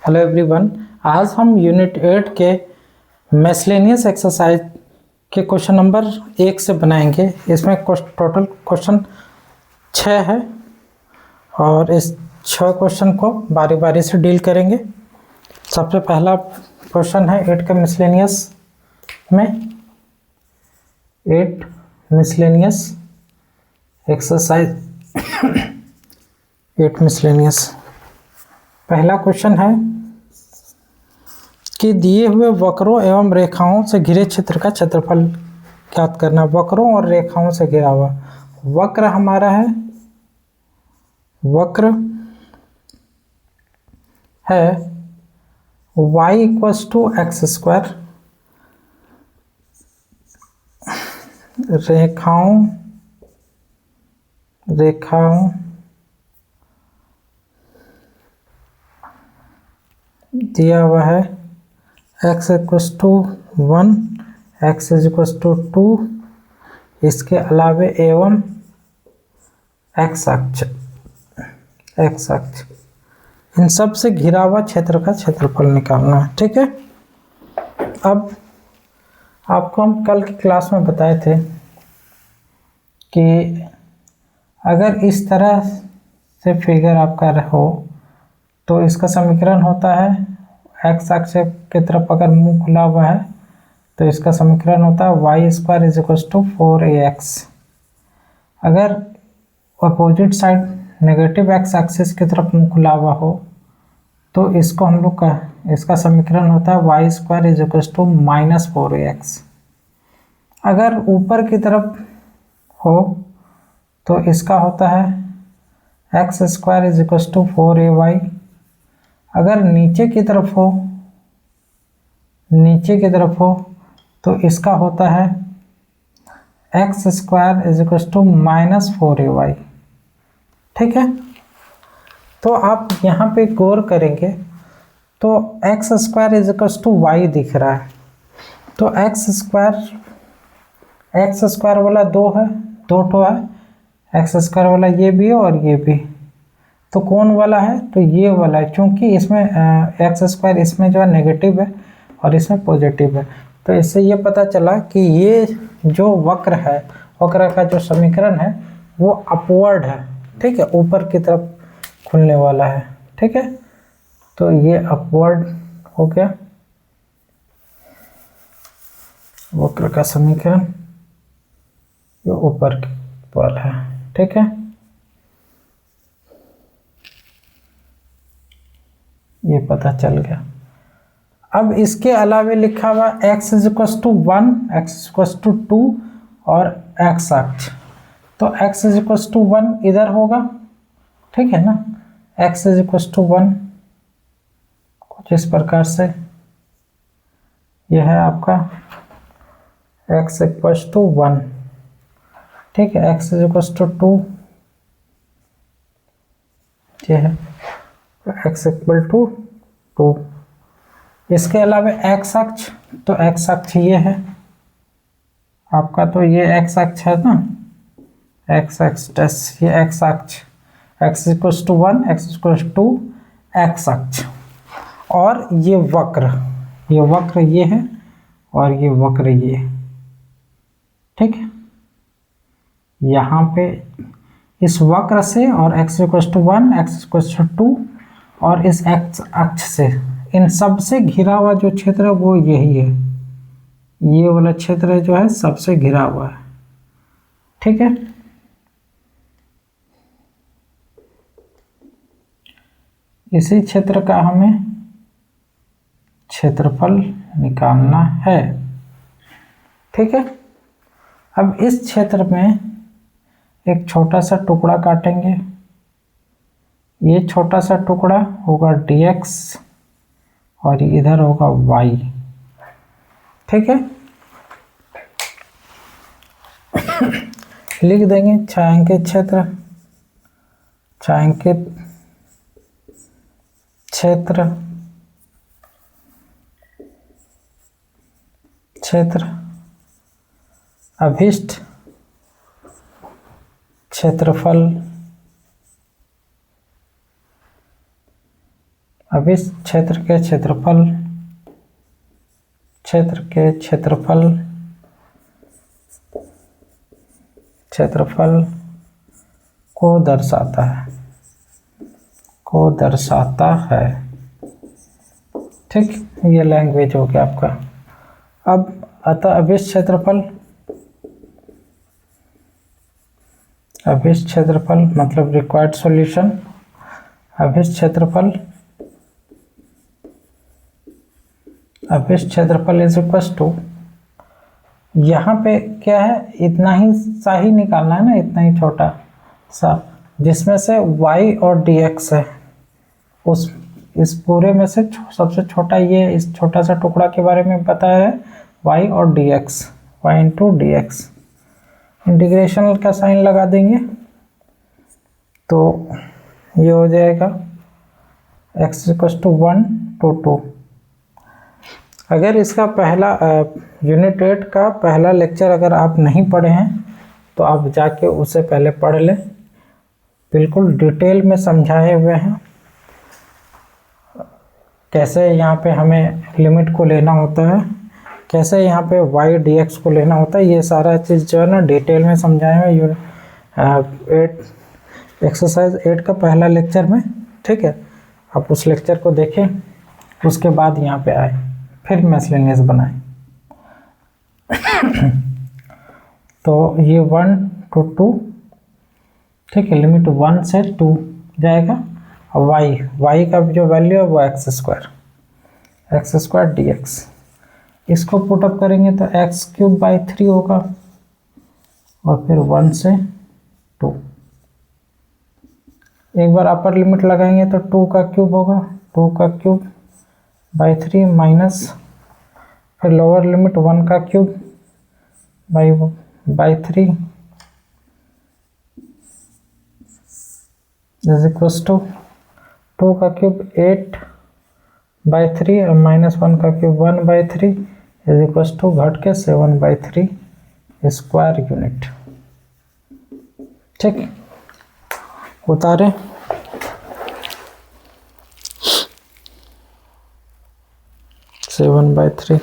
Hello everyone. आज हम unit 8 के मिसलेनियस एक्सरसाइज के क्वेश्चन नंबर 1 से बनाएंगे। इसमें टोटल क्वेश्चन 6 है और इस 6 क्वेश्चन को बारी बारी से डील करेंगे। सबसे पहला क्वेश्चन है 8 के मिसलेनियस में 8 मिसलेनियस एक्सरसाइज 8 मिसलेनियस। पहला क्वेश्चन है कि दिए हुए वक्रों एवं रेखाओं से घिरे क्षेत्र का क्षेत्रफल ज्ञात करना। वक्रों और रेखाओं से घिरा हुआ वक्र हमारा है, वक्र है y equals to x square, रेखाओं दिया हुआ है x equals to 1, x is equals to 2, इसके अलावे एवं x अक्ष इन सब से घिरा हुआ क्षेत्र का क्षेत्रफल निकालना है। ठीक है। अब आपको हम कल की क्लास में बताए थे कि अगर इस तरह से फिगर आपका हो तो इसका समीकरण होता है x अक्ष की तरफ अगर मुंह खुला हुआ है तो इसका समीकरण होता है y square is equal to 4ax। अगर opposite side negative x axis की तरफ मुंह खुला हुआ हो तो इसको हम लोग का इसका समीकरण होता है y square is equal to -4ax। अगर ऊपर की तरफ हो तो इसका होता है x square is equal to 4ay। अगर नीचे की तरफ हो तो इसका होता है x square is equal to -4ay। ठीक है। तो आप यहाँ पे गौर करेंगे तो x square is equal to y दिख रहा है, तो एक्स स्क्वायर वाला 2 है, 2 ठो है, एक्स स्क्वायर वाला ये भी है और ये भी, तो कौन वाला है तो ये वाला है, क्योंकि इसमें एक्स स्क्वायर इसमें जो है नेगेटिव है और इसमें पॉजिटिव है। तो इससे ये पता चला कि ये जो वक्र है, वक्र का जो समीकरण है वो अपवर्ड है। ठीक है, ऊपर की तरफ खुलने वाला है। ठीक है, तो ये अपवर्ड हो गया वक्र का समीकरण, ये ऊपर की वाला है। ठीक है, ये पता चल गया। अब इसके अलावे लिखा हुआ x is equal to 1, x is equal to 2 और x अक्ष, तो x इज इक्वल टू 1 इधर होगा। ठीक है ना, x इज इक्वल टू 1 कुछ इस प्रकार से यह है आपका x इक्वल टू 1। ठीक है, x इज इक्वल टू 2 ये है x इक्वल टू 2। इसके अलावा x अक्ष, तो x अक्ष ये है आपका, तो ये x अक्ष है ना, x अक्ष ये x अक्ष, x equal to 1, x equal to x अक्ष, और ये वक्र ये है और ये वक्र ये है। ठीक है, यहाँ पे इस वक्र से और x equal to 1, x equal to 2 और इस x अक्ष से, इन सब से घिरा हुआ जो क्षेत्र है वो यही है, ये वाला क्षेत्र जो है सबसे घिरा हुआ है। ठीक है, इसी क्षेत्र का हमें क्षेत्रफल निकालना है। ठीक है, अब इस क्षेत्र में एक छोटा सा टुकड़ा काटेंगे, ये छोटा सा टुकड़ा होगा dx और इधर होगा y। ठीक है, लिख देंगे छायांकित क्षेत्र अभिष्ट क्षेत्रफल अब इस क्षेत्र के क्षेत्रफल को दर्शाता है। ठीक, ये लैंग्वेज हो गया आपका। अब अतः अब इस क्षेत्रफल मतलब रिक्वायर्ड सॉल्यूशन, अब इस क्षेत्रफल इज इक्वल टू, यहाँ पे क्या है, इतना ही सा ही निकालना है ना, इतना ही छोटा सा, जिसमें से y और dx है, उस इस पूरे में से सबसे छोटा ये इस छोटा सा टुकड़ा के बारे में बताया है, y और dx, y into dx। Integration का साइन लगा देंगे तो ये हो जाएगा x इक्वल टू 1 to 2। अगर इसका पहला यूनिट 8 का पहला लेक्चर अगर आप नहीं पढ़े हैं तो आप जाके उसे पहले पढ़ लें, बिल्कुल डिटेल में समझाए हुए हैं कैसे यहाँ पे हमें लिमिट को लेना होता है, कैसे यहाँ पे y dx को लेना होता है, ये सारा चीज़ जो है ना डिटेल में समझाए हुए एक्सरसाइज 8 का पहला लेक्चर में। ठीक है, आप उस लेक्चर को देखें, उसके बाद यहाँ पे आए, फिर मिसलेनियस बनाएं। तो ये 1 to 2, ठीक है, लिमिट 1 से 2 जाएगा, और y का जो वैल्यू है वो x स्क्वायर dx, इसको पुटअप करेंगे तो x³ होगा, और फिर 1 से 2, एक बार अपर लिमिट लगाएंगे तो 2 का क्यूब होगा, 2 का क्यूब बाई 3 माइनस, फिर लोअर लिमिट 1 का cube by 3 is equal to 2 का क्यूब 8 बाई 3 और माइनस 1 का cube 1 by 3 is equal to घट के 7 बाई 3 स्क्वायर यूनिट। ठीक, उतारे। सेवन बाई 3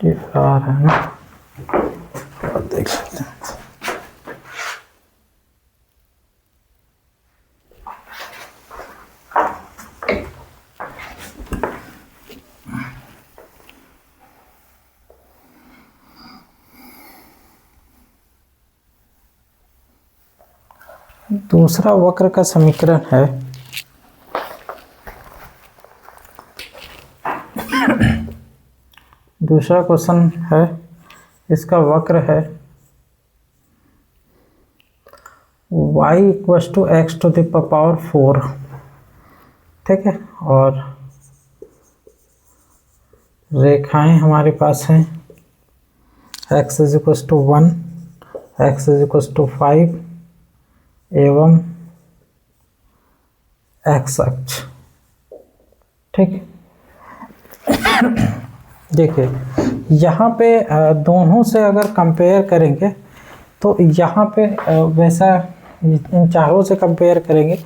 ये आ रहा है ना, और देख सकते हैं। दूसरा वक्र का समीकरण है दूसरा क्वेश्चन है, इसका वक्र है y equal to x to the power 4। ठीक है, और रेखाएं हमारे पास हैं x is equal to 1, x is equal to 5 एवं x अक्ष। ठीक, देखिए यहाँ पे दोनों से अगर कंपेयर करेंगे तो यहाँ पे वैसा इन चारों से कंपेयर करेंगे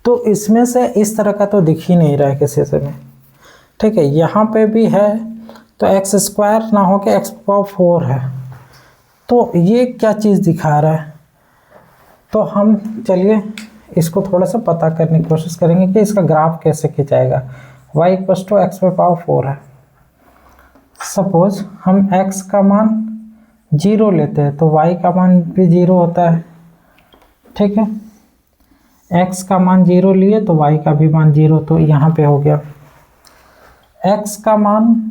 तो इसमें से इस तरह का तो दिख ही नहीं रहा है किसी से में। ठीक है, यहाँ पे भी है तो x स्क्वायर ना हो के x पावर 4 है, तो ये क्या चीज़ दिखा रहा है। तो हम चलिए इसको थोड़ा सा पता करने की कोशिश करेंगे कि इसका ग्राफ कैसे खिंचाएगा। y equal to x power 4 है, सपोज हम x का मान 0 लेते हैं तो y का मान भी 0 होता है। ठीक है, x का मान 0 लिए तो y का भी मान 0, तो यहाँ पे हो गया। x का मान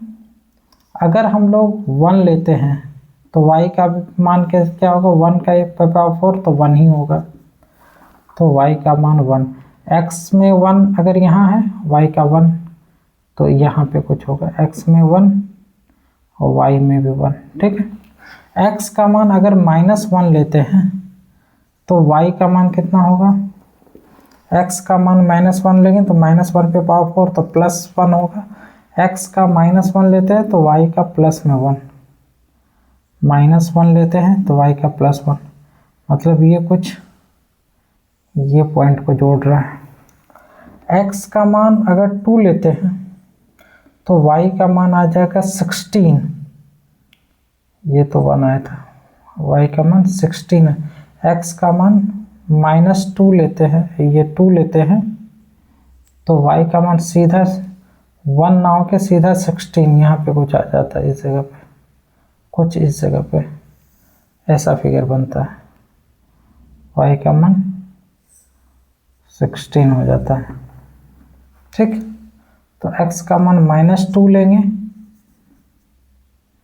अगर हम लोग 1 लेते हैं तो y का मान क्या होगा, 1 का पावर 4 तो 1 ही होगा, तो y का मान 1। x में 1 अगर यहाँ है, y का 1 तो यहाँ पे कुछ होगा, x में 1 और y में भी 1। ठीक है, x का मान अगर -1 लेते हैं तो y का मान कितना होगा, x का मान -1 लेंगे तो -1 पे पावर 4 तो +1 होगा। x का -1 लेते हैं तो y का प्लस में 1, -1 लेते हैं तो y का +1, मतलब ये कुछ ये पॉइंट को जोड़ रहा है। x का मान अगर 2 लेते हैं तो y का मान आ जाएगा 16, ये तो 1 आया था, y का मान 16 है। x का मान -2 लेते हैं, ये 2 लेते हैं तो y का मान सीधा 1 ना हो के सीधा 16 यहाँ पे कुछ आ जाता है, इस जगह पे कुछ, इस जगह पे ऐसा फिगर बनता है, y का मान 16 हो जाता है। ठीक, तो x का मान -2 लेंगे,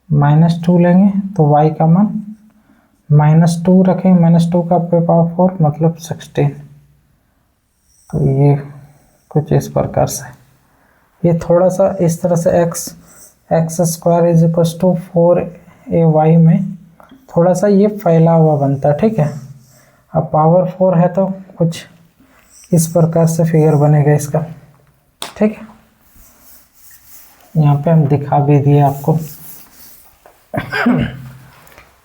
-2 लेंगे तो y का मान -2 रखेंगे, -2 का पे पावर 4 मतलब 16। तो ये कुछ इस प्रकार से, ये थोड़ा सा इस तरह से x² = 4ay में थोड़ा सा ये फैला हुआ बनता है। ठीक है, अब पावर 4 है तो कुछ इस प्रकार से फिगर बनेगा इसका। ठीक है, यहाँ पे हम दिखा भी दिए आपको।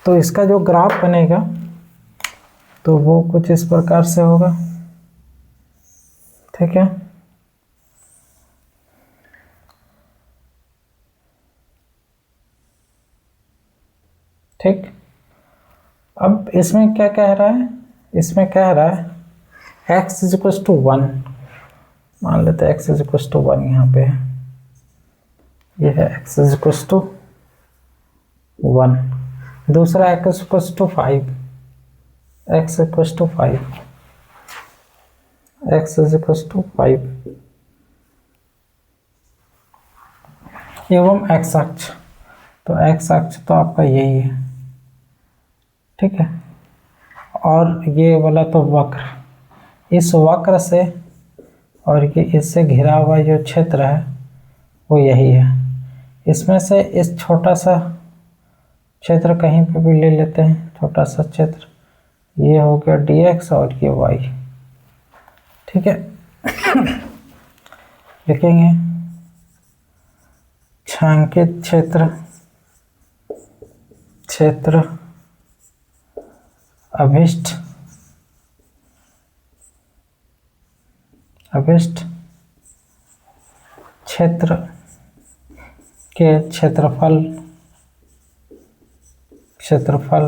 तो इसका जो ग्राफ बनेगा तो वो कुछ इस प्रकार से होगा। ठीक है, ठीक, अब इसमें क्या कह रहा है, इसमें कह रहा है x = 1, मान लेते हैं x = 1 यहाँ पे है, ये है x = 1। दूसरा x = 5, x = 5, x = 5 एवं x अक्ष, तो x अक्ष तो आपका यही है। ठीक है, और ये वाला तो वक्र, इस वक्र से और ये इससे घिरा हुआ जो क्षेत्र है वो यही है। इसमें से इस छोटा सा क्षेत्र कहीं पे भी ले लेते हैं, छोटा सा क्षेत्र, ये हो गया dx और ये y। ठीक है, लिखेंगे छायांकित क्षेत्र, क्षेत्र अभिष्ट, अभिष्ट क्षेत्र के क्षेत्रफल, क्षेत्रफल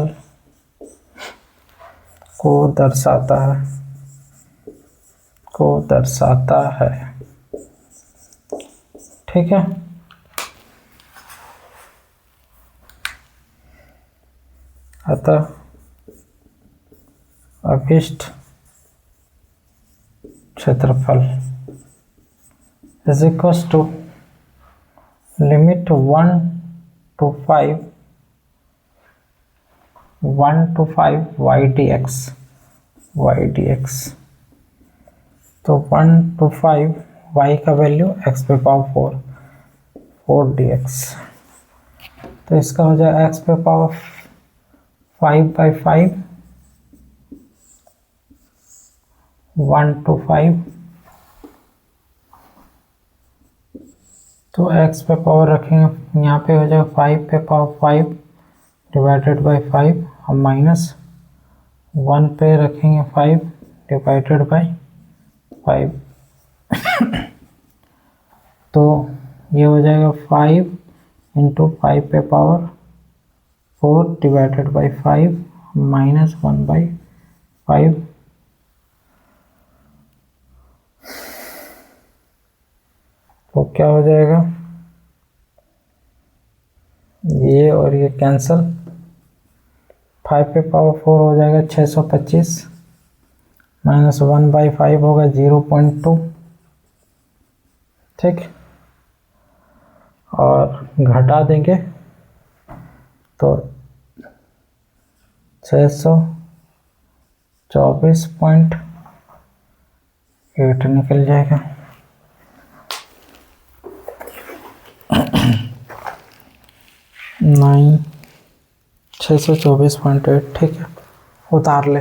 को दर्शाता है, को दर्शाता है। ठीक है, अतः अभिष्ट क्षेत्रफल = limit 1 to 5 y dx, y dx। तो 1 to 5 y का वैल्यू x पे पावर 4 dx, तो इसका हो जाए x पे पावर 5/5, 1 to 5, तो x पे पावर रखेंगे, यहाँ पे हो जाएगा 5 पे पावर 5 डिवाइडेड बाई 5, हम -1 पे रखेंगे 5 डिवाइडेड बाई 5। तो ये हो जाएगा 5 × 5 पे पावर 4 डिवाइडेड बाई 5 -1/5। तो क्या हो जाएगा, ये और ये कैंसल, 5 पे पावर 4 हो जाएगा 625, -1/5 होगा 0.2। ठीक, और घटा देंगे तो 624.8 निकल जाएगा। 624.8। ठीक है, उतार ले।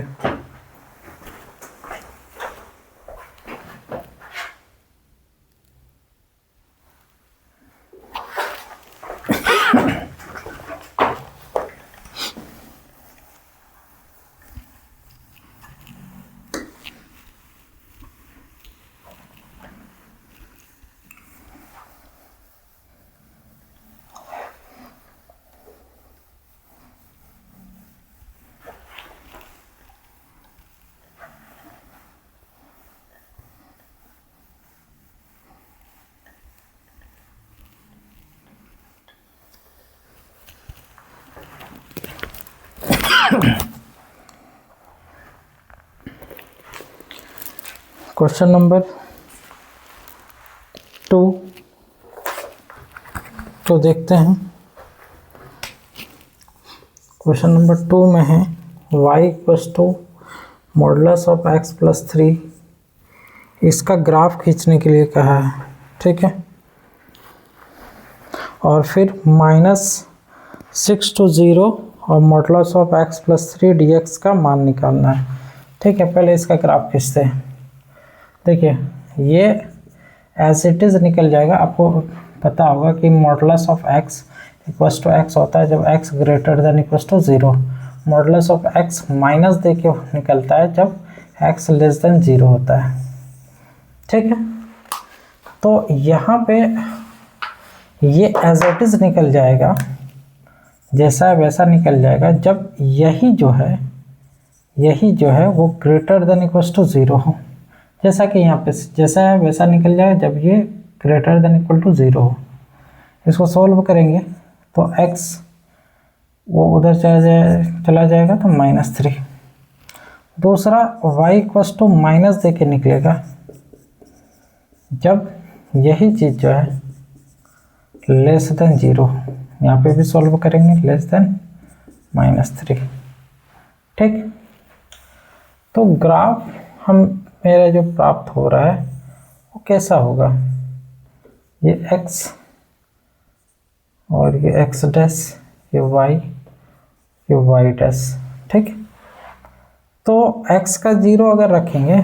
क्वेश्चन नंबर 2 तो देखते हैं। क्वेश्चन नंबर 2 में है y equals to modulus of x plus 3, इसका ग्राफ खींचने के लिए कहा है, ठीक है। और फिर -6 to 0 और modulus of x plus 3 dx का मान निकालना है, ठीक है। पहले इसका ग्राफ खींचते हैं। देखिए ये एज इट इज़ निकल जाएगा। आपको पता होगा कि modulus of x equals to x होता है जब x greater than equals to 0। Modulus of x minus दे के निकलता है जब x लेस देन 0 होता है, ठीक है। तो यहाँ पे ये एज इट इज़ निकल जाएगा, जैसा है वैसा निकल जाएगा जब यही जो है वो ग्रेटर देन इक्वल्स टू 0 हो। जैसा कि यहाँ पे जैसा है वैसा निकल जाएगा जब ये ग्रेटर देन इक्वल टू 0 हो। इसको सॉल्व करेंगे तो x वो उधर चला जाएगा तो -3। दूसरा y इक्वल्स टू माइनस दे के निकलेगा जब यही चीज़ जो है लेस देन 0। यहाँ पे भी सॉल्व करेंगे लेस देन -3, ठीक। तो ग्राफ मेरा जो प्राप्त हो रहा है वो कैसा होगा, ये x और ये x डैश, ये y डैश, ठीक। तो x का 0 अगर रखेंगे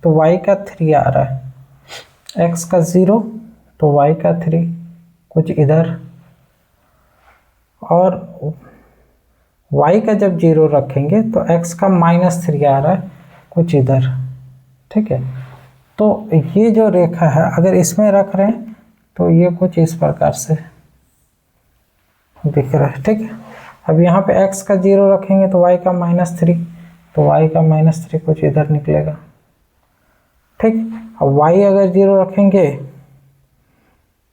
तो y का 3 आ रहा है, x का 0 तो y का 3 कुछ इधर, और y का जब 0 रखेंगे तो x का -3 आ रहा है कुछ इधर, ठीक है। तो ये जो रेखा है अगर इसमें रख रहे हैं तो ये कुछ इस प्रकार से दिख रहा है, ठीक है। अब यहाँ पे x का 0 रखेंगे तो y का -3, तो y का -3 कुछ इधर निकलेगा, ठीक। अब y अगर 0 रखेंगे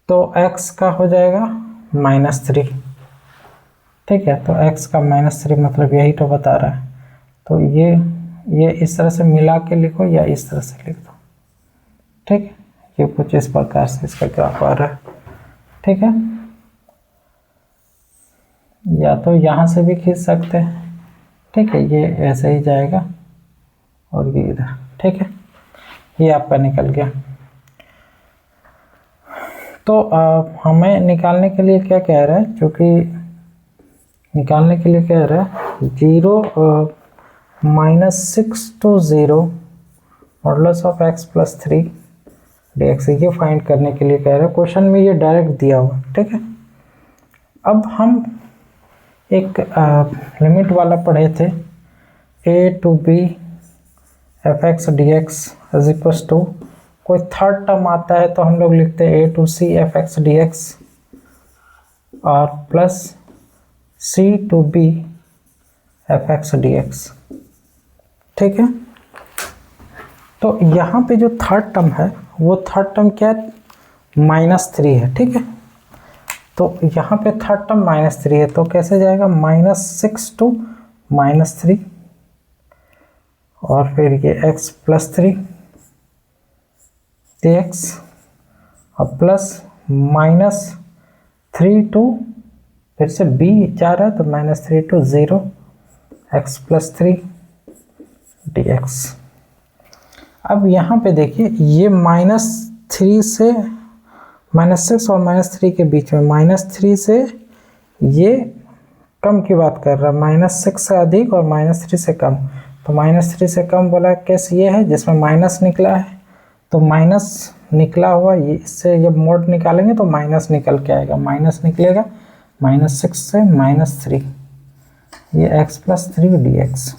तो x का हो जाएगा -3, ठीक है। तो x का -3 मतलब यही तो बता रहा है। तो ये इस तरह से मिला के लिखो या इस तरह से लिख दो, ठीक। ये कुछ इस प्रकार से इसका ग्राफ आ रहा है, ठीक है। या तो यहाँ से भी खींच सकते हैं, ठीक है। ये ऐसे ही जाएगा और ये इधर, ठीक है। ये आपका निकल गया। तो हमें निकालने के लिए क्या कह रहा है, क्योंकि निकालने के लिए कह रहा है 6 to 0 modulus of x plus 3 dx, ये फाइंड करने के लिए कह रहा है। क्वेश्चन में ये डायरेक्ट दिया हुआ, ठीक है। अब हम एक लिमिट वाला पढ़े थे, a to b fx dx is equals to, कोई थर्ड टर्म आता है तो हम लोग लिखते हैं a to c fx dx और plus c to b fx dx, ठीक है। तो यहाँ पे जो थर्ड टर्म है वो थर्ड टर्म क्या है, -3 है, ठीक है। तो यहाँ पे थर्ड टर्म -3 है तो कैसे जाएगा, -6 to -3 और फिर ये x प्लस 3 dx और प्लस -3 to फिर से b जा रहा है तो -3 to 0 x प्लस 3 dx। अब यहाँ पे देखिए ये -3 से -6 और -3 के बीच में, -3 से ये कम की बात कर रहा है, -6 से अधिक और -3 से कम। तो -3 से कम बोला केस ये है जिसमें माइनस निकला है, तो माइनस निकला हुआ ये, इससे जब मोड निकालेंगे तो माइनस निकल के आएगा, माइनस निकलेगा -6 से -3, ये x प्लस 3 dx।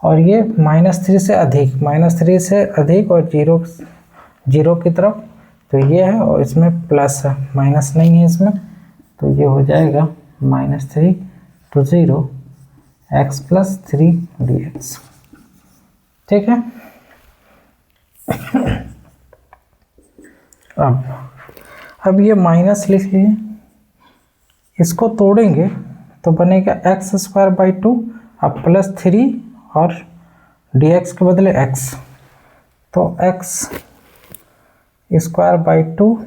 और ये -3 से अधिक, -3 से अधिक और 0 की तरफ, तो ये है और इसमें प्लस है, माइनस नहीं है इसमें, तो ये हो जाएगा -3 to 0 x प्लस 3 dx, ठीक है। अब ये माइनस लिखिए, इसको तोड़ेंगे तो बनेगा x² by 2 अब +3 और dx के बदले x, तो x स्क्वायर बाई 2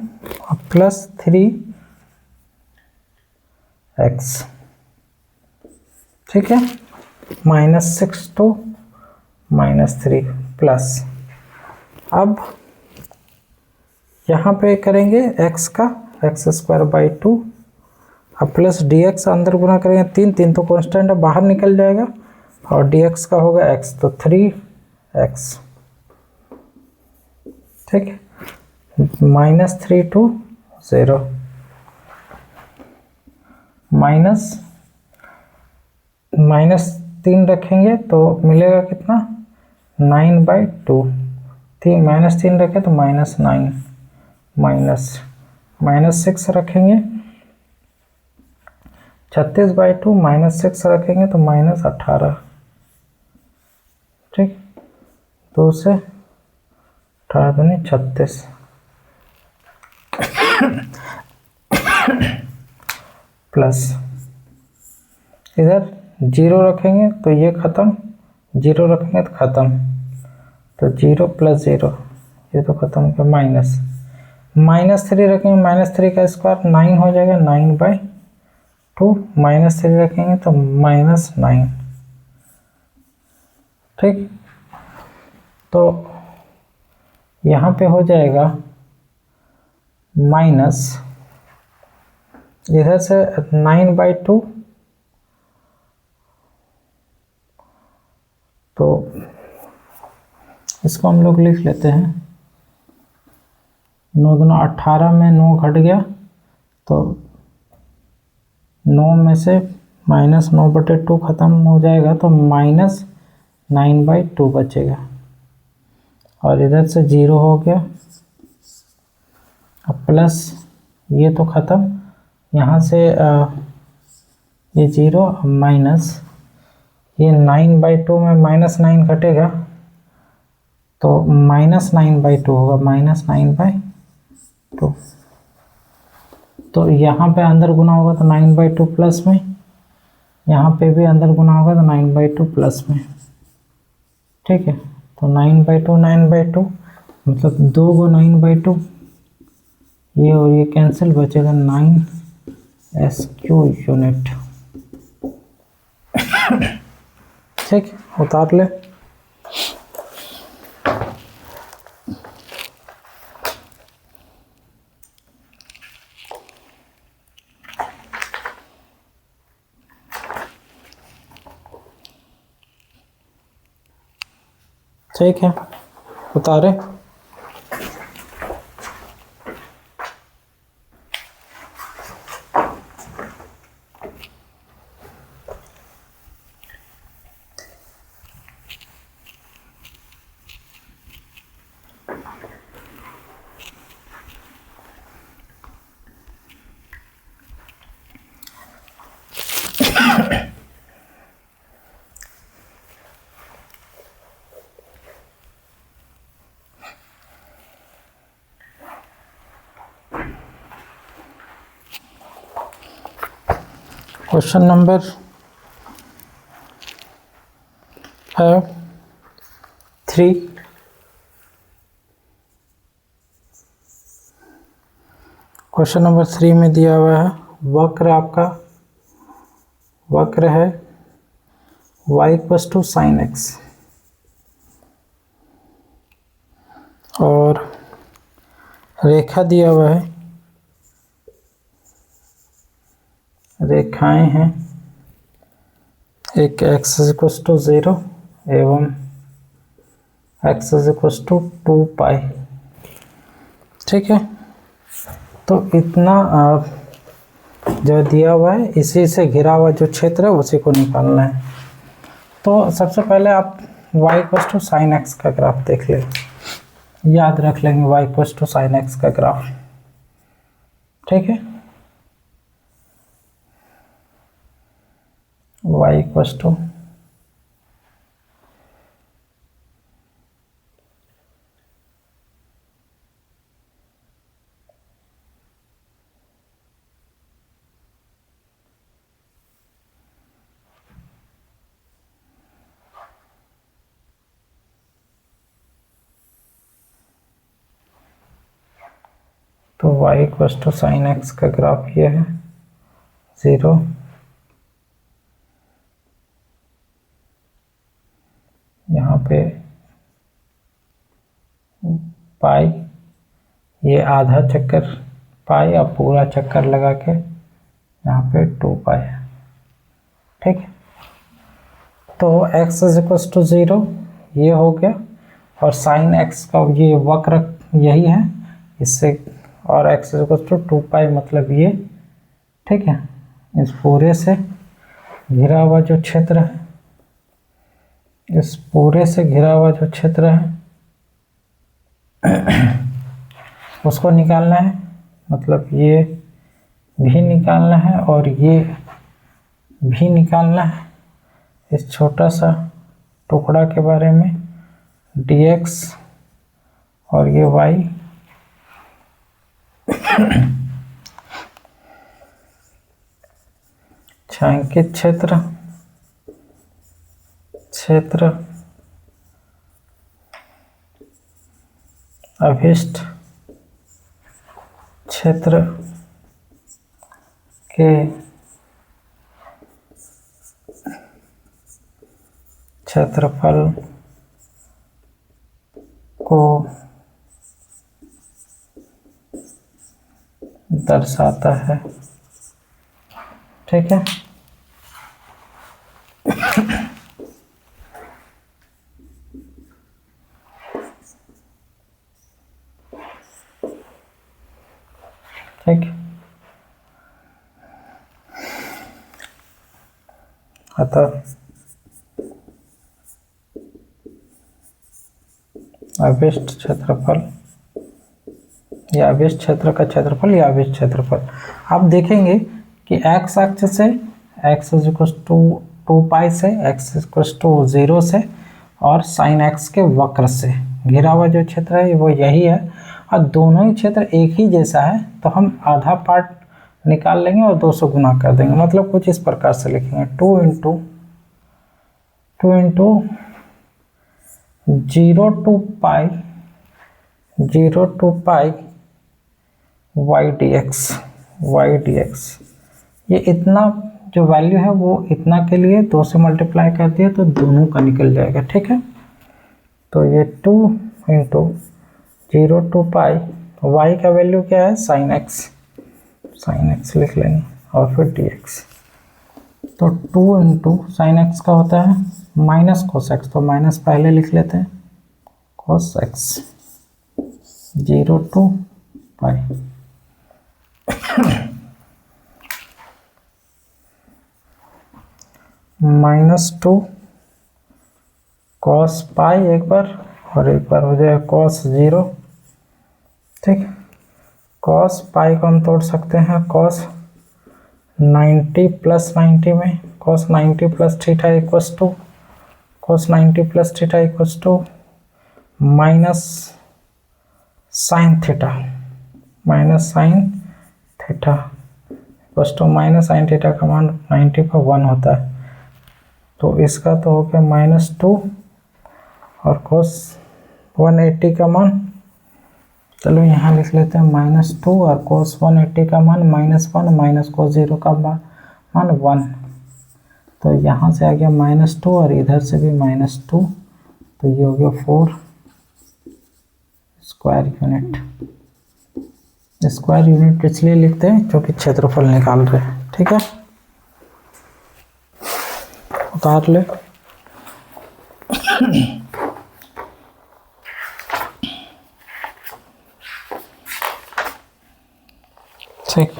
+3x, ठीक है, -6 to -3 प्लस। अब यहाँ पे करेंगे x का x²/2, अब प्लस dx अंदर गुना करेंगे 3 तो कांस्टेंट है बाहर निकल जाएगा, और dx का होगा x, तो 3x, ठीक है, -3 to 0, -3 रखेंगे तो मिलेगा कितना, 9/2, -3 रखें तो -9, -6 रखेंगे, 36/2 -6 रखेंगे तो -18, ठीक, 2 से 18 दूनी 36, प्लस इधर 0 रखेंगे तो ये खत्म, 0 रखेंगे तो खत्म, तो 0 + 0 ये तो खत्म हो गया, -3 रखेंगे, -3 का स्क्वायर 9 हो जाएगा, 9/2, -3 रखेंगे तो -9, ठीक, तो यहाँ पे हो जाएगा माइनस, इधर से 9/2, तो इसको हम लोग लिख लेते हैं, 9 दूना 18 में 9 घट गया, तो 9 में से -9/2 खत्म हो जाएगा, तो -9/2 बचेगा, और इधर से 0 हो गया, अब प्लस ये तो खत्म, यहाँ से ये 0 माइनस, ये 9/2 में -9 घटेगा, तो -9/2 होगा, -9/2, तो यहाँ पे अंदर गुना होगा तो 9/2 प्लस में, यहाँ पे भी अंदर गुना होगा तो 9/2 प्लस में, ठीक है, तो 9/2 मतलब 2 गो 9/2, ये और ये कैंसिल, बचेगा 9 यूनिट, ठीक, उतार ले, ठीक है, उतारे। क्वेश्चन नंबर है 3, क्वेश्चन नंबर 3 में दिया हुआ है वक्र, आपका वक्र है y = sin x, और रेखा दिया हुआ है, रेखाएं हैं, एक x = 0 एवं x = 2π, ठीक है, तो इतना जो दिया हुआ है इसी से घिरा हुआ जो क्षेत्र है उसी को निकालना है। तो सबसे पहले आप y = sin x का ग्राफ देख लें, याद रख लेंगे y = sin x का ग्राफ, ठीक है, y = तो y equal to sine x का ग्राफ ये है 0, यहाँ पे पाई, ये आधा चक्कर पाई, अब पूरा चक्कर लगा के यहाँ पे 2 पाई है। ठीक है, तो x इज इक्वल टू 0 ये हो गया, और साइन x का ये वक्र यही है इससे, और x इज इक्वल टू 2 पाई मतलब ये। ठीक है, इस पूरे से घिरा हुआ जो क्षेत्र है, इस पूरे से घिरा हुआ जो क्षेत्र है उसको निकालना है, मतलब ये भी निकालना है और ये भी निकालना है। इस छोटा सा टुकड़ा के बारे में dx और ये y, छायांकित क्षेत्र अभिष्ट क्षेत्र के क्षेत्रफल को दर्शाता है। ठीक है, ठीक, अतः अभिष्ट क्षेत्रफल या अभिष्ट क्षेत्र का क्षेत्रफल या अभिष्ट क्षेत्रफल, आप देखेंगे कि x अक्ष से x इज इक्वल टू 2 पाई से, x इज इक्वल टू 0 से, और साइन x के वक्र से घिरा हुआ जो क्षेत्र है वो यही है, और दोनों ही क्षेत्र एक ही जैसा है, तो हम आधा पार्ट निकाल लेंगे और 2 से गुना कर देंगे। मतलब कुछ इस प्रकार से लिखेंगे 2 into 0 to pi y dx, ये इतना जो वैल्यू है वो इतना के लिए 2 से मल्टीप्लाई कर दिया तो दोनों का निकल जाएगा। ठीक है, तो ये 2 इंटू 0 टू पाई, y का वैल्यू क्या है साइन एक्स लिख लेंगे, और फिर dx, तो 2 इंटू साइन एक्स का होता है माइनस कोस एक्स, तो माइनस पहले लिख लेते हैं, cos x 0 to pi -2 cos pi एक बार, और एक बार हो जाएगा कॉस 0। ठीक, कॉस पाई को हम तोड़ सकते हैं कॉस 90 प्लस 90 में, cos 90 plus theta equals to cos 90 plus theta equals to minus sine theta equals to minus sine theta का मान 90 पर 1 होता है, तो इसका तो हो गया -2, और कोस 180 का मान, चलो यहाँ लिख लेते हैं -2, और कोस 180 का मान -1 माइनस कोस 0 का मान 1, तो यहाँ से आ गया -2 और इधर से भी -2, तो ये हो गया 4 स्क्वायर यूनिट। स्क्वायर यूनिट इसलिए लिखते हैं क्योंकि क्षेत्रफल निकाल रहे हैं। ठीक है, उतार ले। ठीक,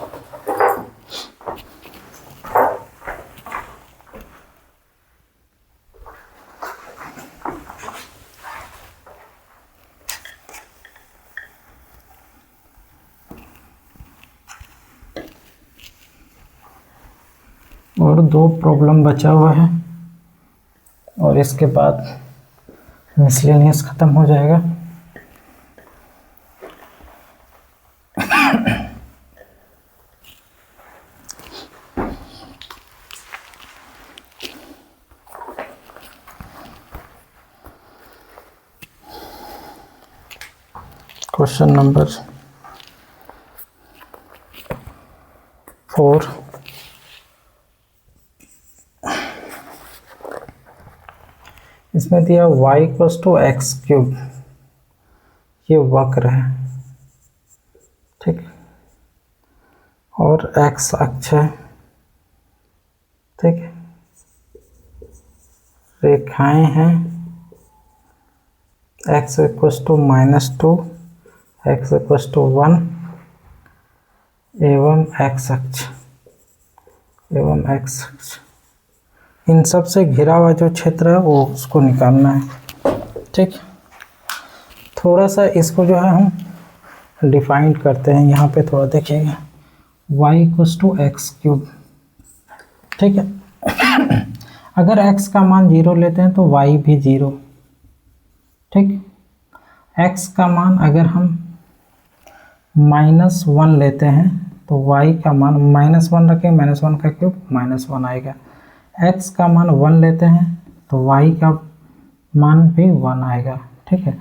और 2 प्रॉब्लम बचा हुआ है, और इसके बाद मिसलेनियस खत्म हो जाएगा। क्वेश्चन नंबर 4 इसमें दिया y equals to x cube, ये वक्र है, ठीक, और x अक्ष है, ठीक है, रेखाएं हैं x equals to -2, x equals to 1 एवं x अक्ष इन सब से घिरा हुआ जो क्षेत्र है वो उसको निकालना है, ठीक। थोड़ा सा इसको जो है हम डिफाइन करते हैं, यहाँ पे थोड़ा देखिएगा, y equals to x cube, ठीक है। अगर x का मान 0 लेते हैं तो y भी 0, ठीक। x का मान अगर हम -1 लेते हैं तो y का मान -1 रखें, -1 का क्यूब -1 आएगा। x का मान 1 लेते हैं तो y का मान भी 1 आएगा, ठीक है।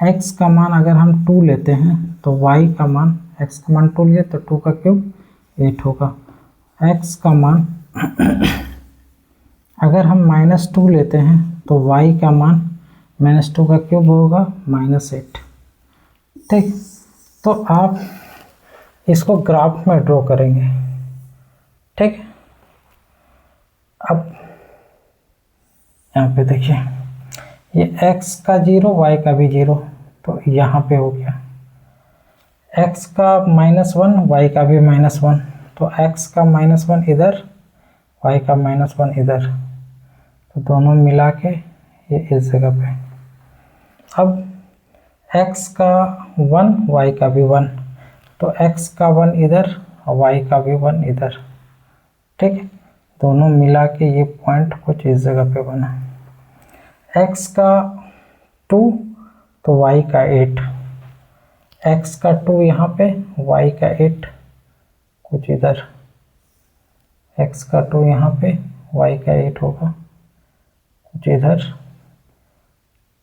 x का मान अगर हम 2 लेते हैं तो y का मान, x का मान 2 लिए तो 2 का क्यूब 8 होगा। x का मान अगर हम -2 लेते हैं तो y का मान -2 का क्यूब होगा -8, ठीक। तो आप इसको ग्राफ में ड्रॉ करेंगे, ठीक। अब यहाँ पे देखिए, ये x का 0 y का भी 0, तो यहाँ पे हो गया x का -1 y का भी -1, तो x का -1 इधर, y का -1 इधर, तो दोनों मिला के ये इस जगह पे। अब x का 1 y का भी 1, तो x का 1 इधर और y का भी 1 इधर, ठीक। दोनों मिला के ये पॉइंट कुछ इस जगह पे बना। x का 2 तो y का 8, x का 2 यहाँ पे, y का 8 कुछ इधर, x का 2 यहाँ पे, y का 8 होगा कुछ इधर,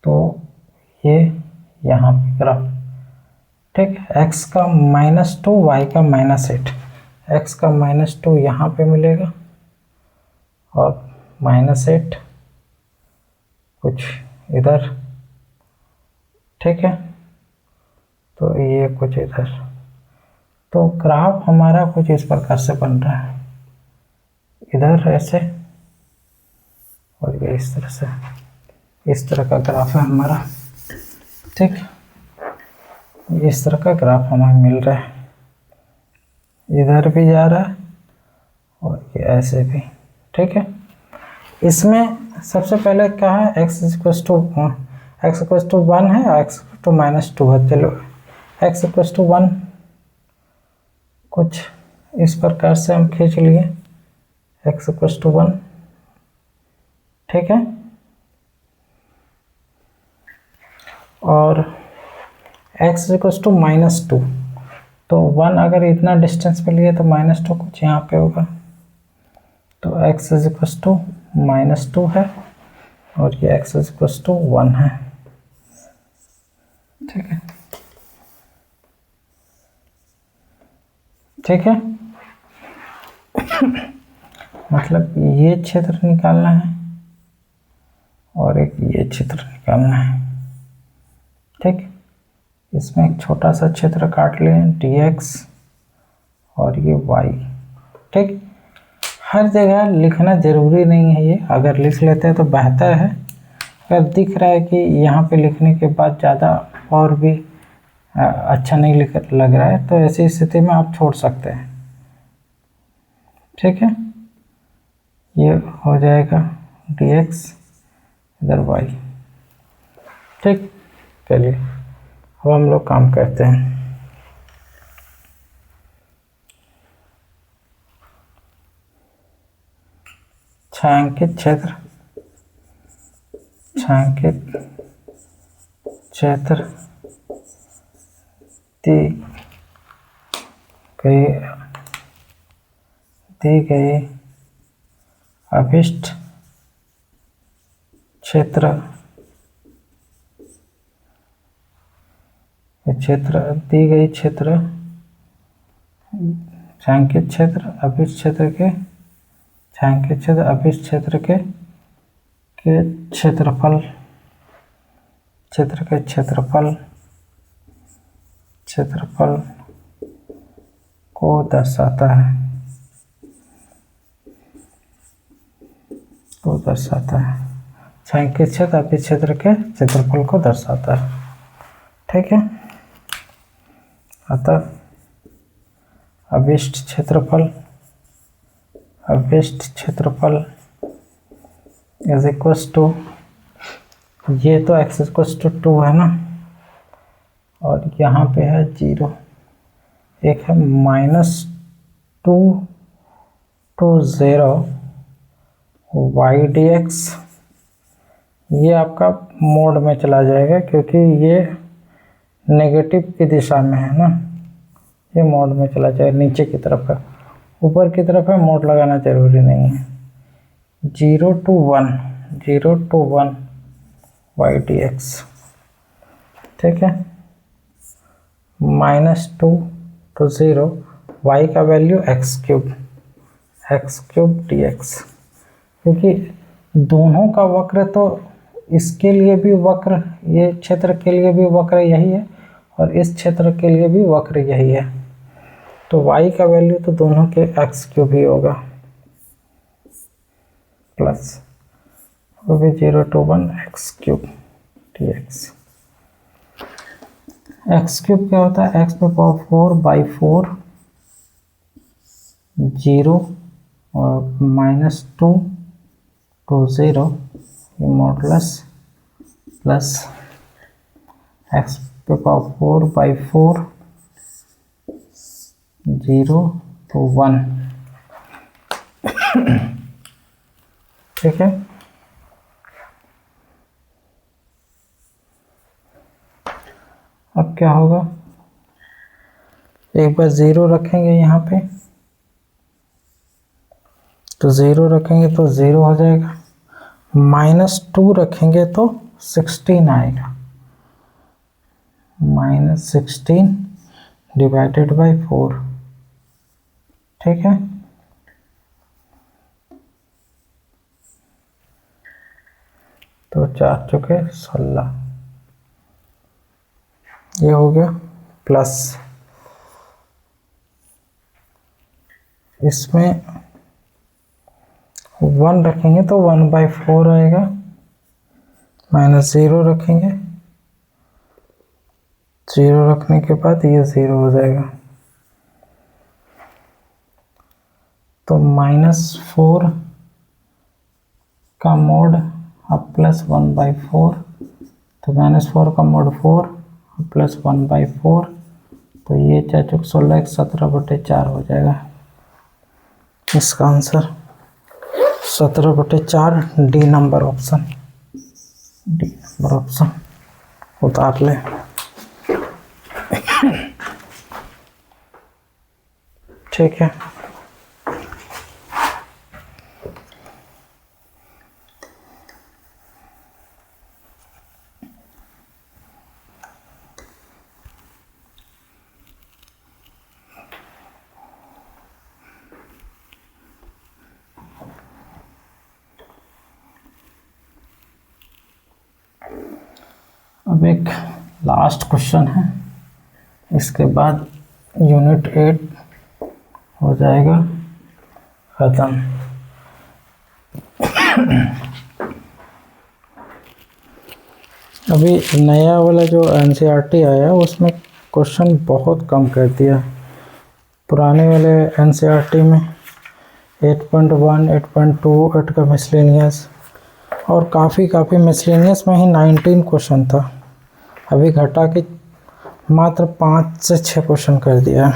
तो ये यहाँ पे ग्राफ, ठीक। x का -2 y का -8, x का -2 यहाँ पे मिलेगा और -8 कुछ इधर, ठीक है, तो ये कुछ इधर। तो ग्राफ हमारा कुछ इस प्रकार से बन रहा है, इधर ऐसे और ये इस तरह से, इस तरह का ग्राफ है हमारा, ठीक। इस तरह का ग्राफ हमें मिल रहा है, इधर भी जा रहा है और ये ऐसे भी, ठीक है। इसमें सबसे पहले क्या है, x इक्वल्स टू 1 है और x टू -2 है। चलो x इक्वल्स टू 1 कुछ इस प्रकार से हम खींच लिए, x इक्वल्स टू 1, ठीक है। और x इक्वल्स टू -2, तो 1 अगर इतना डिस्टेंस पे लिए तो -2 कुछ यहाँ पे होगा, तो x इक्वल्स टू -2 है और ये x इक्वल्स टू 1 है, ठीक है, ठीक है। मतलब ये क्षेत्र निकालना है और एक ये क्षेत्र निकालना है, ठीक। इसमें एक छोटा सा क्षेत्र काट लें dx और ये y, ठीक। हर जगह लिखना जरूरी नहीं है, ये अगर लिख लेते हैं तो बेहतर है। अगर दिख रहा है कि यहाँ पे लिखने के बाद ज़्यादा और भी अच्छा नहीं लग रहा है तो ऐसी स्थिति में आप छोड़ सकते हैं, ठीक है। ये हो जाएगा dx इधर y, ठीक। चलिए अब हम लोग काम करते हैं। छायांकित क्षेत्र दी गई अभिष्ट क्षेत्र दी गई क्षेत्र छायांकित क्षेत्र अभिष्ट क्षेत्र के छायांकित क्षेत्र अभिष्ट क्षेत्र के क्षेत्रफल क्षेत्र के क्षेत्रफल को दर्शाता है छायांकित क्षेत्र अभिष्ट क्षेत्र के क्षेत्रफल को दर्शाता है। ठीक है, अतः अभिष्ट क्षेत्रफल इज इक्वल्स टू, ये तो x इक्वल्स टू 2 है ना, और यहाँ पे है 0, एक है -2 to 0 y dx। ये आपका मोड में चला जाएगा क्योंकि ये नेगेटिव की दिशा में है ना, ये मोड में चला जाएगा, नीचे की तरफ है, ऊपर की तरफ है, मोड लगाना जरूरी नहीं है। 0 to 1 y dx, ठीक है। -2 to 0 y का वैल्यू x क्यूब dx, क्योंकि दोनों का वक्र तो इसके लिए भी वक्र, ये क्षेत्र के लिए भी वक्र यही है और इस क्षेत्र के लिए भी वक्र यही है, तो y का वैल्यू तो दोनों के x क्यूब ही होगा, plus 0 to 1 x cube dx। x cube क्या होता है, x पे पावर 4/4 0 और -2 to 0 मॉडुलस प्लस x पे पावर 4/4 0 to 1। ठीक है, अब क्या होगा, एक बार 0 रखेंगे यहाँ पे, तो 0 रखेंगे तो 0 हो जाएगा, -2 रखेंगे तो 16 आएगा, -16 डिवाइडेड बाय 4। ठीक है, तो 4 चुके 16, ये हो गया, प्लस इसमें 1 रखेंगे तो 1/4 आएगा, -0 रखेंगे, 0 रखने के बाद ये 0 हो जाएगा, तो -4 का मोड अब +1/4, तो -4 का मोड 4 +1/4, तो ये 4 चौक 16 17/4 हो जाएगा। इसका आंसर 17/4 डी नंबर ऑप्शन उतार ले। ठीक है, अब एक लास्ट क्वेश्चन है, इसके बाद यूनिट 8 हो जाएगा खत्म। अभी नया वाला जो एनसीईआरटी आया उसमें क्वेश्चन बहुत कम कर दिया, पुराने वाले एनसीईआरटी में 8.1 8.2 8 का मिसलेनियस और काफ़ी मिसलेनियस में ही 19 क्वेश्चन था, अभी घटा के मात्र 5 से 6 क्वेश्चन कर दिया।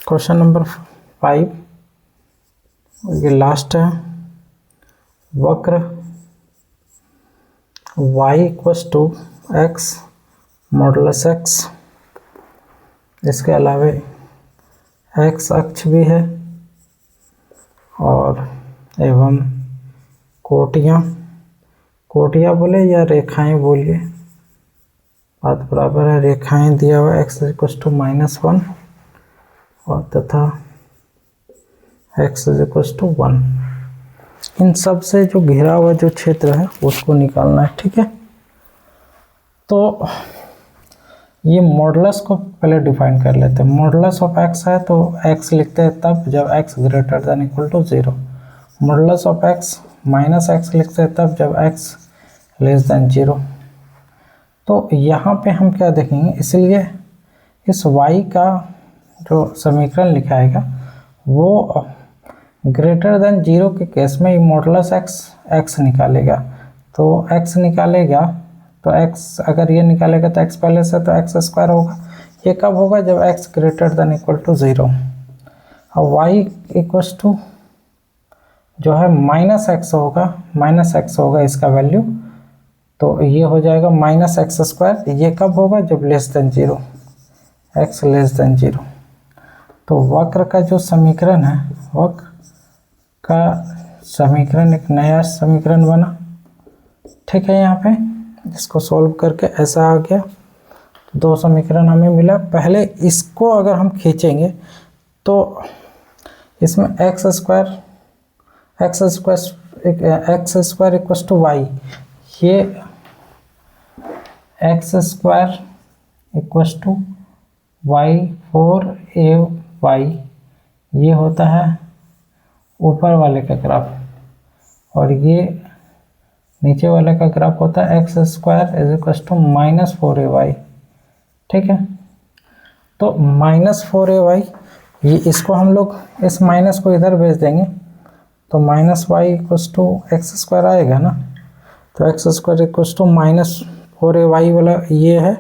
क्वेश्चन नंबर 5, ये लास्ट है, वक्र y = x मॉडुलस x, इसके अलावे x अक्ष भी है और एवं कोटियाँ बोले या रेखाएं बोलिए, बात बराबर है, रेखाएं दिया हुआ x इक्वल टू -1 और तथा x इक्वल टू 1। इन सब से जो घिरा हुआ जो क्षेत्र है उसको निकालना है, ठीक है। तो ये मॉडुलस को पहले डिफाइन कर लेते हैं। मॉडुलस ऑफ x है तो x लिखते हैं तब जब x greater than equal to 0। Modulus of x minus x लिखते हैं तब जब x लेस देन 0। तो यहाँ पे हम क्या देखेंगे, इसलिए इस y का जो समीकरण लिखाएगा वो ग्रेटर देन 0 के केस में मॉडुलस x निकालेगा। तो x निकालेगा तो x अगर ये निकालेगा तो x पहले से तो x स्क्वायर होगा। ये कब होगा, जब x greater than equal to 0। अब y इक्वल टू जो है माइनस x होगा इसका वैल्यू, तो ये हो जाएगा -x स्क्वायर। ये कब होगा, जब less than 0, x less than 0। तो वक्र का जो समीकरण है, वक्र का समीकरण एक नया समीकरण बना, ठीक है। यहाँ पे इसको सॉल्व करके ऐसा आ गया, दो समीकरण हमें मिला। पहले इसको अगर हम खींचेंगे तो इसमें x square equal to y, ये x square equal to y 4ay ये होता है ऊपर वाले का ग्राफ, और ये नीचे वाले का ग्राफ होता है x square is equal to -4ay, ठीक है। तो -4ay ये इसको हम लोग इस माइनस को इधर भेज देंगे तो -y equal to x square आएगा ना। तो x square equal to -4ay वाला ये है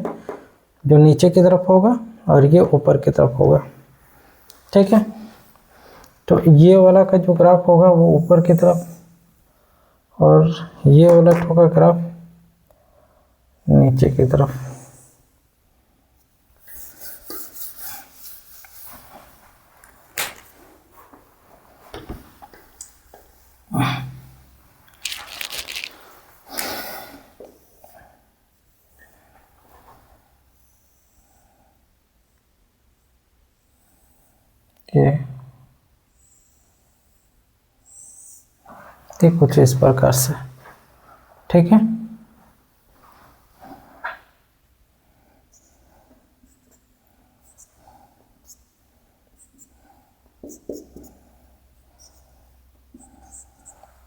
जो नीचे की तरफ होगा और ये ऊपर की तरफ होगा, ठीक है। तो ये वाला का जो ग्राफ होगा वो ऊपर की तरफ और ये वाला होगा ग्राफ नीचे की तरफ। ये कुछ इस प्रकार से, ठीक है।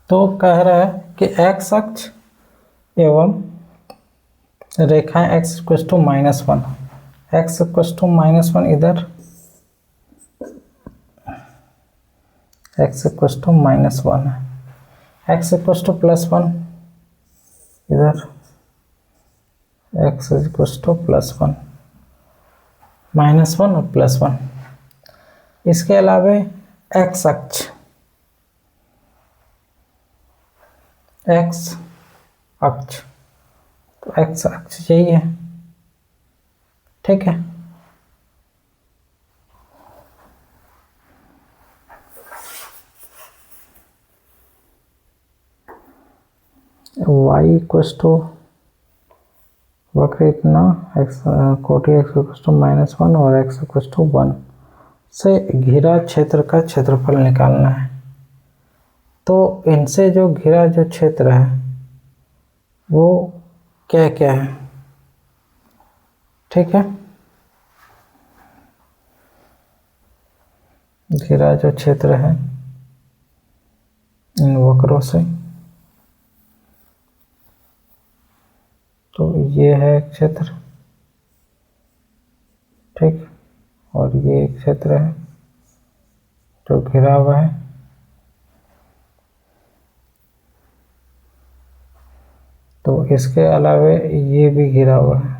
तो कह रहा है कि x अक्ष एवं रेखाएं x equal to -1, x equal to -1 इधर, x इक्वल टू -1 है, x इक्वल टू +1 इधर, x इक्वल टू +1, -1 और +1। इसके अलावे x अक्ष, x अक्ष, तो x अक्ष यही है, ठीक है। y इक्वल टू वक्र इतना x कोटि x इक्वल टू -1 और x इक्वल टू 1 से घिरा क्षेत्र का क्षेत्रफल निकालना है। तो इनसे जो घिरा जो क्षेत्र है वो क्या क्या है, ठीक है। घिरा जो क्षेत्र है इन वक्रों से, तो ये है क्षेत्र, ठीक, और ये एक क्षेत्र है जो घिरा हुआ है। तो इसके अलावे ये भी घिरा हुआ है।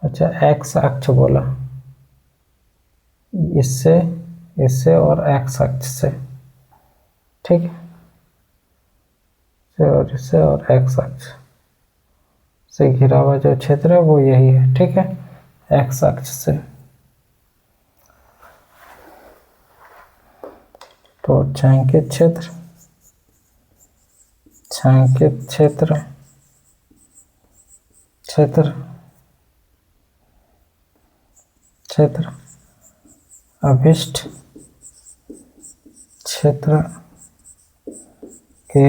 अच्छा, एक्स अक्ष बोला, इससे और एक्स अक्ष से, ठीक है, इससे और एक्स अक्ष से घिरा हुआ जो क्षेत्र है वो यही है, ठीक है, एक्स अक्ष से। तो छायांकित क्षेत्र अभिष्ट क्षेत्र के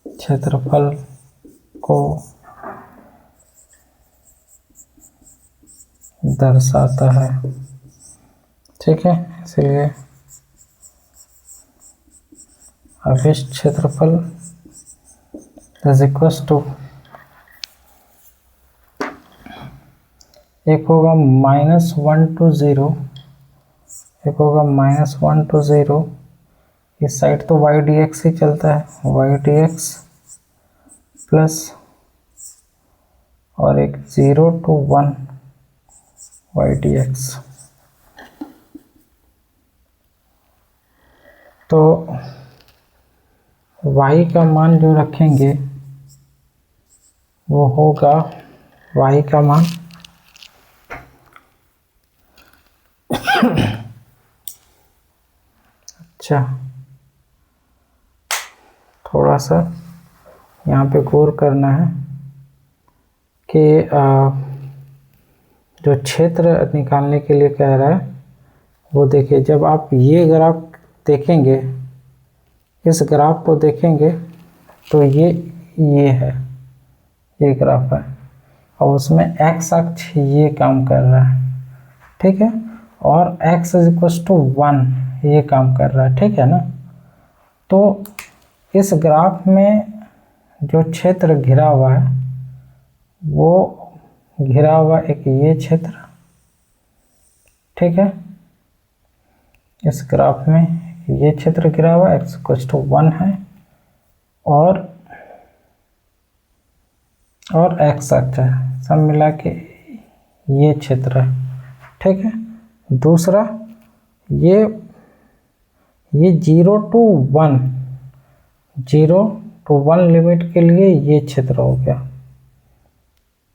क्षेत्रफल को दर्शाता है। ठीक है, इसलिए अभिष्ट क्षेत्रफल इज इक्वल टू, एक होगा -1 to 0, एक होगा -1 to 0, इस साइड तो y dx ही चलता है, y dx प्लस और एक 0 to 1 y dx। तो y का मान जो रखेंगे वो होगा, y का मान अच्छा, थोड़ा सा यहाँ पे गौर करना है कि जो क्षेत्र निकालने के लिए कह रहा है वो देखिए, जब आप ये ग्राफ देखेंगे, इस ग्राफ को देखेंगे तो ये है, ये ग्राफ है और उसमें x अक्ष ये काम कर रहा है। ठीक है, और x इज इक्वल टू 1 ये काम कर रहा है। ठीक है ना, तो इस ग्राफ में जो क्षेत्र घिरा हुआ है वो घिरा हुआ एक ये क्षेत्र, ठीक है, इस ग्राफ में ये क्षेत्र घिरा हुआ x इक्वल टू 1 है और x अक्ष है, सब मिला के ये क्षेत्र है। ठीक है, दूसरा ये 0 to 1 लिमिट के लिए ये क्षेत्र हो गया।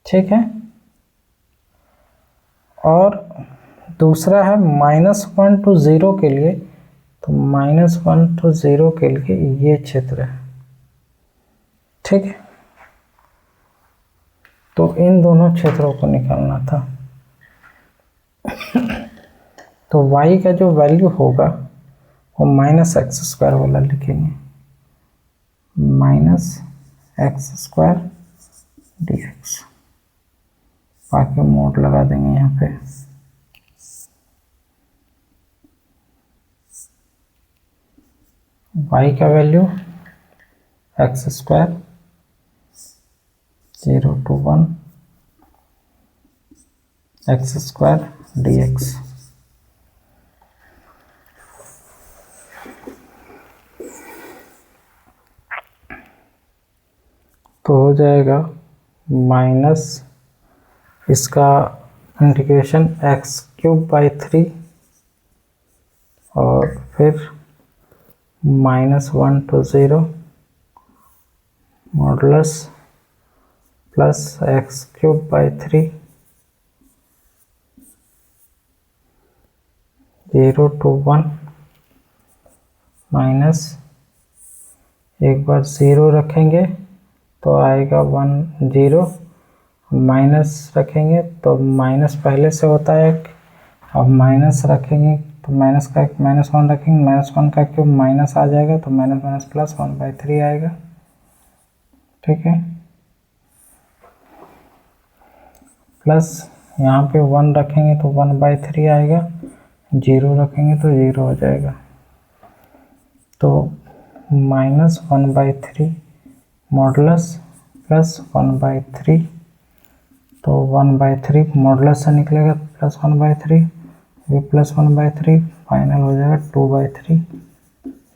ठीक है, और दूसरा है -1 to 0 के लिए, तो -1 to 0 के लिए ये क्षेत्र है। ठीक है, तो इन दोनों क्षेत्रों को निकालना था। तो y का जो वैल्यू होगा वो -x² वाला लिखेंगे, -x² dx, बाकी मोड लगा देंगे यहाँ पे। y का value x² 0 to 1 x² dx। तो हो जाएगा माइनस इसका इंटीग्रेशन x³/3 और फिर -1 to 0 modulus plus x³/3 0 to 1 minus, एक बार 0 रखेंगे तो आएगा 1 0, माइनस रखेंगे तो माइनस पहले से होता है, अब माइनस रखेंगे तो माइनस का -1 रखेंगे, -1 का क्यूब माइनस आ जाएगा तो माइनस माइनस प्लस 1/3 आएगा। ठीक है, प्लस यहाँ पे 1 रखेंगे तो 1/3 आएगा, 0 रखेंगे तो 0 हो जाएगा, तो -1/3 मॉडुलस प्लस 1/3, तो 1/3 मॉडुलस से निकलेगा प्लस 1/3, ये प्लस 1/3 फाइनल हो जाएगा 2/3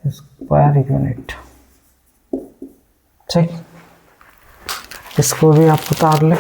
स्क्वायर यूनिट। ठीक, इसको भी आप उतार लें।